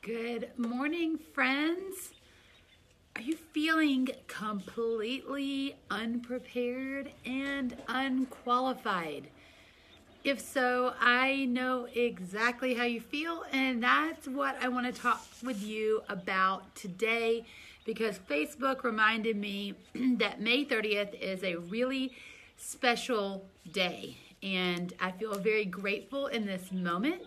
Good morning, friends. Are you feeling completely unprepared and unqualified? If so, I know exactly how you feel, and that's what I want to talk with you about today, because Facebook reminded me that May 30th is a really special day, and I feel very grateful in this moment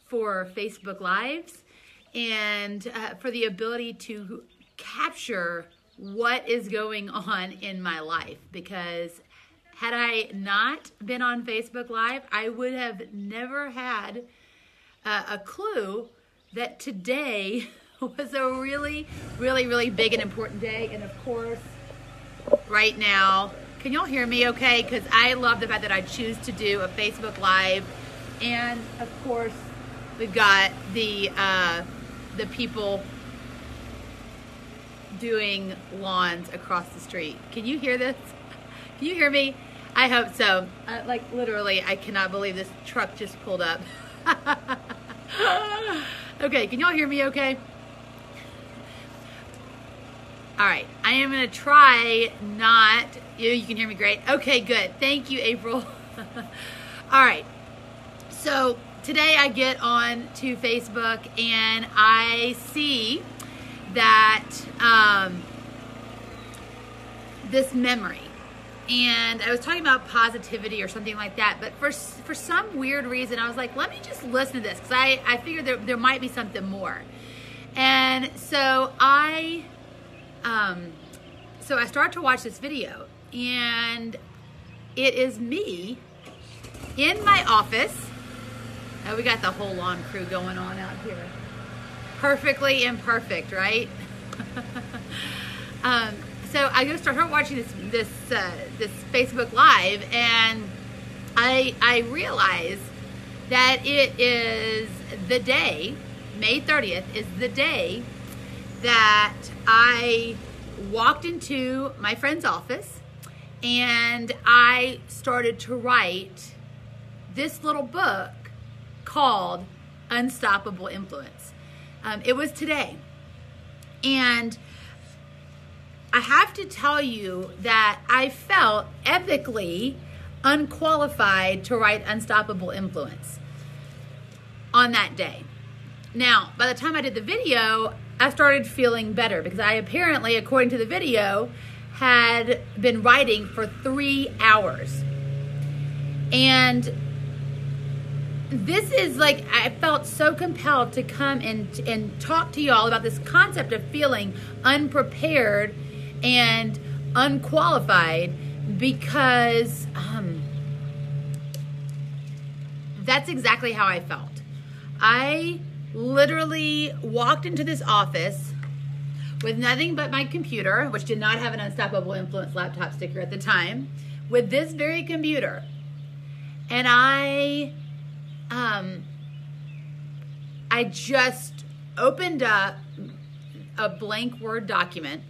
for Facebook Lives and for the ability to capture what is going on in my life, because had I not been on Facebook Live, I would have never had a clue that today was a really, really, really big and important day. And of course, right now, can y'all hear me okay? Because I love the fact that I choose to do a Facebook Live. And of course, we've got the people doing lawns across the street. Can you hear this? Can you hear me? I hope so. Like literally, I cannot believe this truck just pulled up. Okay, can y'all hear me okay? All right, I am gonna try not, you can hear me great. Okay, good, thank you, April. All right, so today I get on to Facebook and I see that this memory, and I was talking about positivity or something like that, but for some weird reason I was like, let me just listen to this, because I figured there might be something more. And so I start to watch this video, and it is me in my office. Oh, we got the whole lawn crew going on out here. Perfectly imperfect, right? So I go start watching this Facebook Live, and I realize that it is the day, May 30th is the day that I walked into my friend's office and I started to write this little book called Unstoppable Influence. It was today. And I have to tell you that I felt ethically unqualified to write Unstoppable Influence on that day. Now, by the time I did the video, I started feeling better, because I apparently, according to the video, had been writing for 3 hours. And this is like, I felt so compelled to come and talk to y'all about this concept of feeling unprepared and unqualified, because that's exactly how I felt. I literally walked into this office with nothing but my computer, which did not have an Unstoppable Influence laptop sticker at the time, with this very computer. And I just opened up a blank Word document,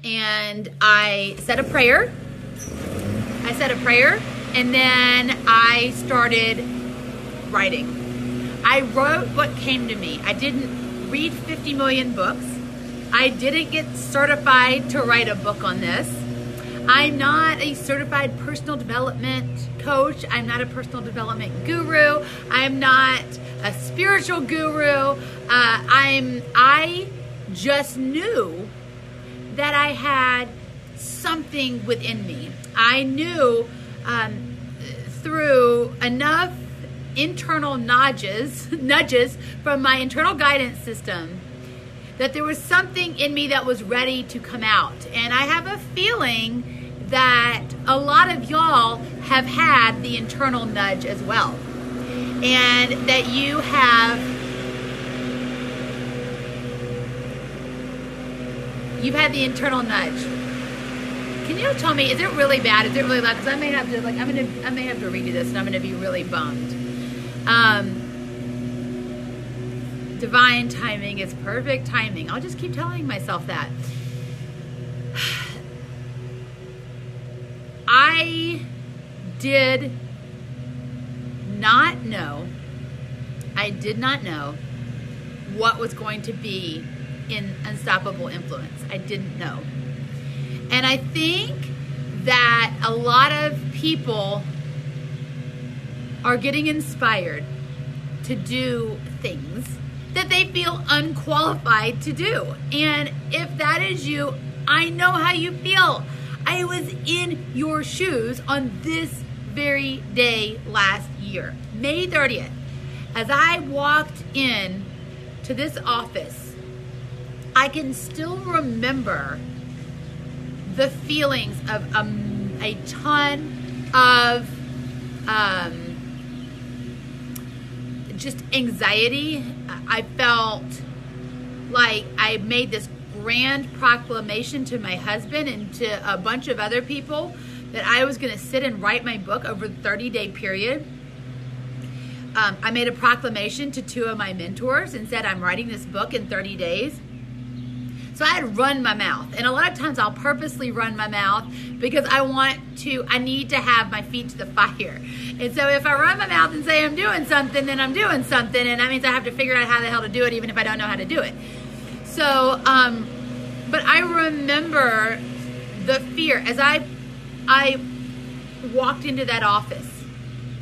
and I said a prayer. And then I started writing. I wrote what came to me. I didn't read 50 million books. I didn't get certified to write a book on this. I'm not a certified personal development coach. I'm not a personal development guru. I'm not a spiritual guru. I just knew that I had something within me. I knew through enough internal nudges from my internal guidance system that there was something in me that was ready to come out. And I have a feeling that a lot of y'all have had the internal nudge as well, and that you've had the internal nudge. Can you tell me, is it really bad? Is it really loud? Because I may have to redo this, and I'm gonna be really bummed. Divine timing is perfect timing. I'll just keep telling myself that. I did not know what was going to be in Unstoppable Influence. I didn't know. And I think that a lot of people are getting inspired to do things that they feel unqualified to do. And if that is you, I know how you feel. I was in your shoes on this very day last year, May 30th. As I walked in to this office, I can still remember the feelings of a ton of just anxiety. I felt like I made this grand proclamation to my husband and to a bunch of other people that I was going to sit and write my book over the 30-day period. I made a proclamation to 2 of my mentors and said, I'm writing this book in 30 days. So I had run my mouth. And a lot of times I'll purposely run my mouth because I need to have my feet to the fire. And so if I run my mouth and say I'm doing something, then I'm doing something. And that means I have to figure out how the hell to do it, even if I don't know how to do it. So, but I remember the fear. As I walked into that office,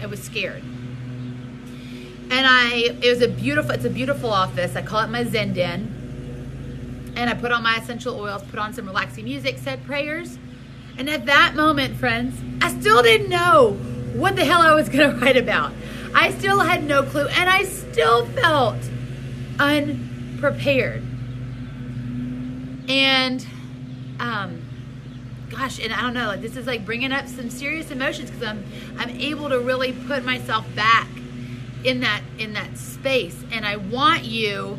I was scared. And it's a beautiful office. I call it my Zen den. And I put on my essential oils, put on some relaxing music, said prayers. And at that moment, friends, I still didn't know what the hell I was going to write about. I still had no clue. And I still felt unprepared. And, gosh, and I don't know, this is like bringing up some serious emotions because I'm able to really put myself back in that space. And I want you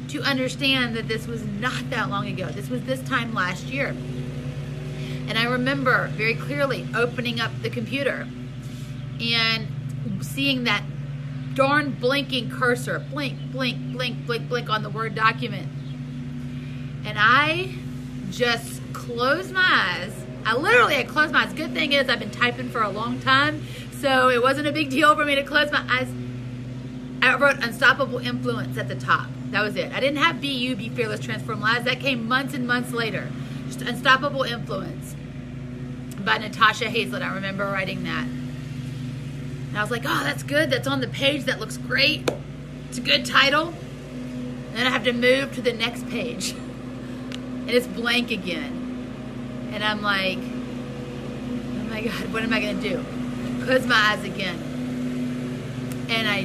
to understand that this was not that long ago. This was this time last year. And I remember very clearly opening up the computer and seeing that darn blinking cursor, blink, blink, blink, blink, blink on the Word document. And I just closed my eyes. I closed my eyes. Good thing is I've been typing for a long time, so it wasn't a big deal for me to close my eyes. I wrote Unstoppable Influence at the top. That was it. I didn't have Be Fearless, Transform Lives. That came months and months later. Just Unstoppable Influence by Natasha Hazlett. I remember writing that. And I was like, oh, that's good. That's on the page. That looks great. It's a good title. And then I have to move to the next page. And it's blank again. And I'm like, oh my God, what am I going to do? Close my eyes again. And I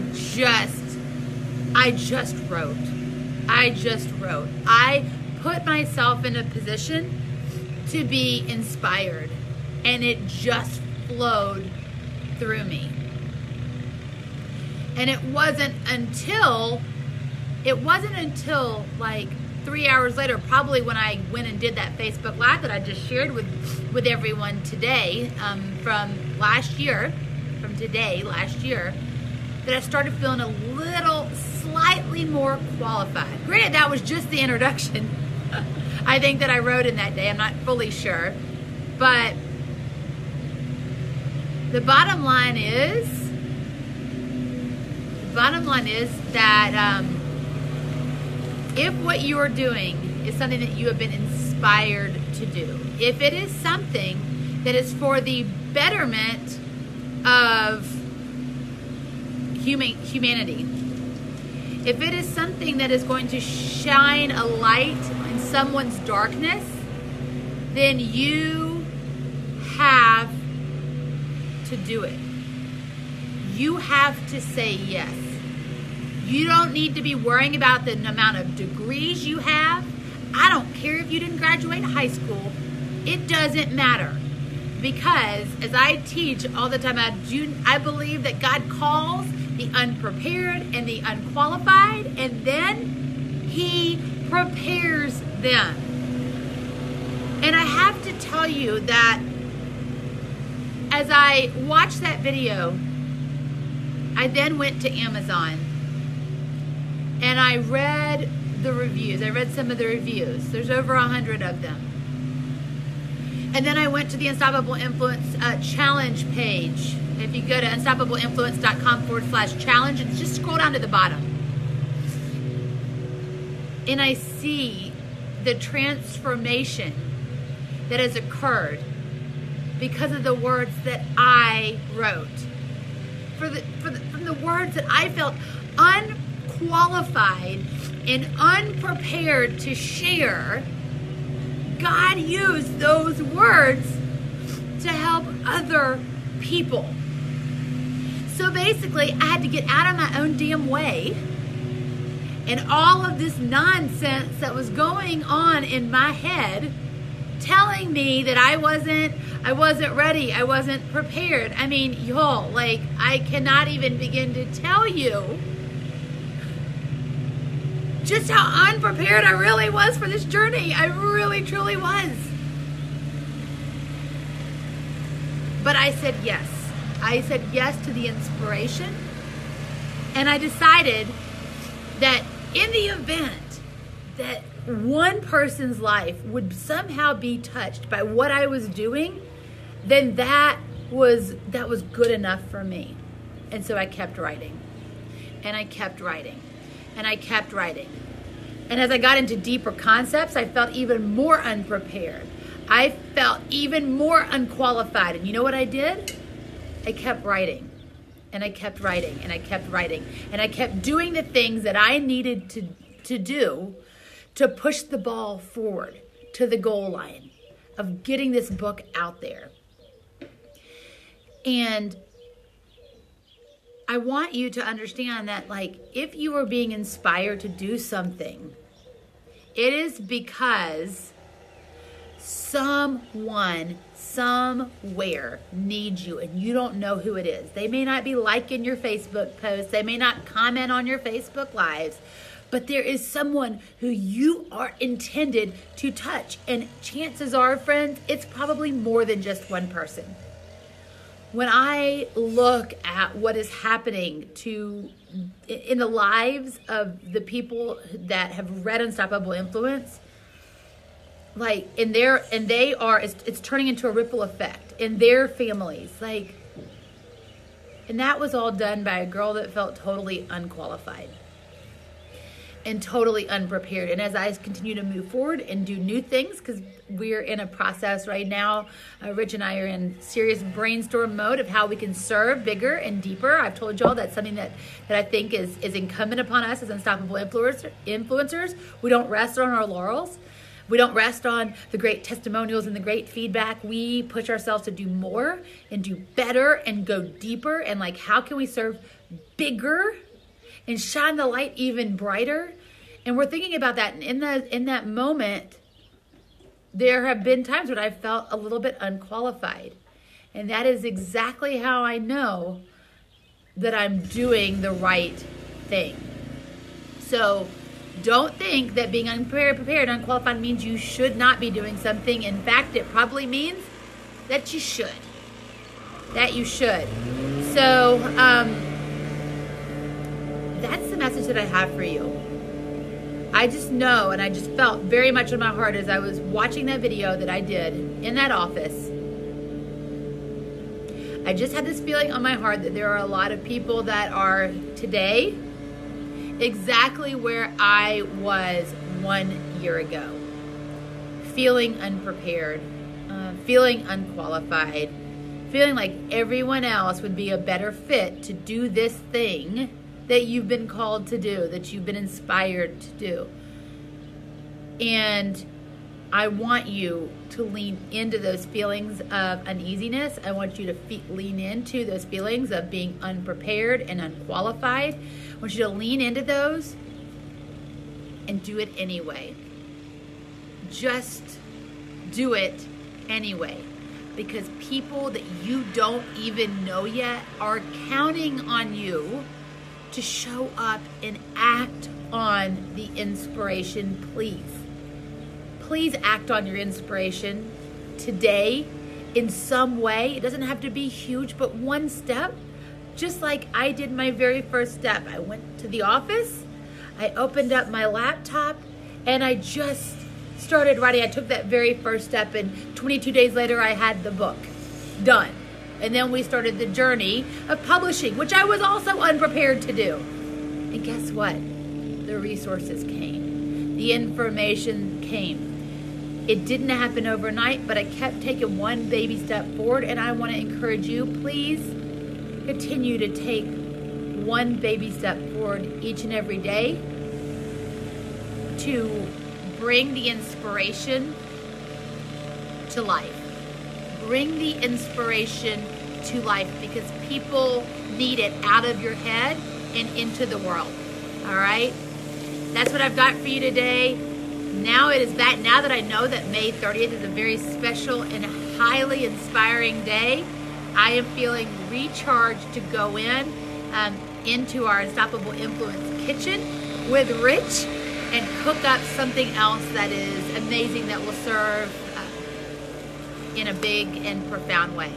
just wrote. I put myself in a position to be inspired, and it just flowed through me. And it wasn't until like 3 hours later, probably when I went and did that Facebook Live that I just shared with everyone today, from last year, that I started feeling a little slightly more qualified. Granted, that was just the introduction I think that I wrote in that day. I'm not fully sure. But the bottom line is that if what you are doing is something that you have been inspired to do, if it is something that is for the betterment of humanity, if it is something that is going to shine a light in someone's darkness, then you have to do it. You have to say yes. You don't need to be worrying about the amount of degrees you have. I don't care if you didn't graduate high school. It doesn't matter. Because as I teach all the time, I believe that God calls the unprepared and the unqualified, and then He prepares them. And I have to tell you that as I watched that video, I then went to Amazon and I read the reviews. I read some of the reviews. There's over 100 of them. And then I went to the Unstoppable Influence challenge page. If you go to unstoppableinfluence.com/challenge and just scroll down to the bottom. and I see the transformation that has occurred because of the words that I wrote. From the words that I felt unqualified and unprepared to share, God used those words to help other people. So basically, I had to get out of my own damn way, and all of this nonsense that was going on in my head telling me that I wasn't ready, I wasn't prepared. I mean, y'all, like, I cannot even begin to tell you just how unprepared I really was for this journey. I really, truly was. But I said yes. I said yes to the inspiration. And I decided that in the event that one person's life would somehow be touched by what I was doing, then that was good enough for me. And so I kept writing. And I kept writing. And I kept writing. And as I got into deeper concepts, I felt even more unprepared. I felt even more unqualified. And you know what I did? I kept writing. And I kept writing. And I kept writing. And I kept doing the things that I needed to do to push the ball forward to the goal line of getting this book out there. And I want you to understand that, like, if you are being inspired to do something, it is because someone somewhere needs you, and you don't know who it is. They may not be liking your Facebook posts. They may not comment on your Facebook lives, but there is someone who you are intended to touch. And chances are, friends, it's probably more than just one person. When I look at what is happening in the lives of the people that have read Unstoppable Influence, like, it's turning into a ripple effect in their families. Like, and that was all done by a girl that felt totally unqualified and totally unprepared. And as I continue to move forward and do new things, because we're in a process right now, Rich and I are in serious brainstorm mode of how we can serve bigger and deeper. I've told y'all that's something that I think is incumbent upon us as Unstoppable influencers. We don't rest on our laurels. We don't rest on the great testimonials and the great feedback. We push ourselves to do more and do better and go deeper. And, like, how can we serve bigger and shine the light even brighter? And we're thinking about that. And in that moment, there have been times when I felt a little bit unqualified. And that is exactly how I know that I'm doing the right thing. So don't think that being unprepared, unqualified means you should not be doing something. In fact, it probably means that you should. That you should. So, that's the message that I have for you. I just know, and I just felt very much in my heart as I was watching that video that I did in that office. I just had this feeling on my heart that there are a lot of people that are today exactly where I was 1 year ago. Feeling unprepared, feeling unqualified, feeling like everyone else would be a better fit to do this thing that you've been called to do, that you've been inspired to do. And I want you to lean into those feelings of uneasiness. I want you to lean into those feelings of being unprepared and unqualified. I want you to lean into those and do it anyway. Just do it anyway. Because people that you don't even know yet are counting on you to show up and act on the inspiration, please. Please act on your inspiration today in some way. It doesn't have to be huge, but one step. Just like I did my very first step. I went to the office, I opened up my laptop, and I just started writing. I took that very first step, and 22 days later, I had the book done. And then we started the journey of publishing, which I was also unprepared to do. And guess what? The resources came. the information came. It didn't happen overnight, but I kept taking one baby step forward, and I want to encourage you, please continue to take one baby step forward each and every day to bring the inspiration to life. Bring the inspiration to life, because people need it out of your head and into the world. All right? That's what I've got for you today. Now that I know that May 30th is a very special and highly inspiring day, I am feeling recharged to go into our Unstoppable Influence kitchen with Rich and cook up something else that is amazing, that will serve in a big and profound way.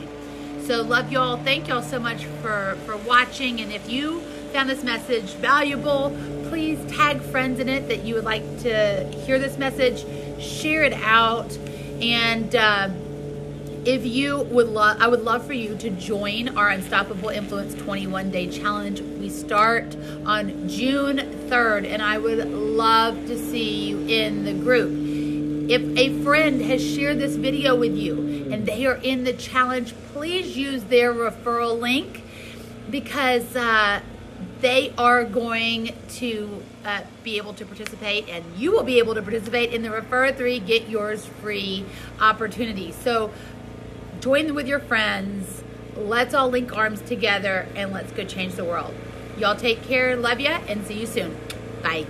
So love y'all. Thank y'all so much for watching. And if you found this message valuable, please tag friends in it that you would like to hear this message. Share it out. And if you would I would love for you to join our Unstoppable Influence 21-day challenge. We start on June 3rd, and I would love to see you in the group. If a friend has shared this video with you and they are in the challenge, please use their referral link, because they are going to be able to participate, and you will be able to participate in the Refer 3, Get Yours Free opportunity. So join with your friends. Let's all link arms together, and let's go change the world. Y'all take care. Love ya, and see you soon. Bye.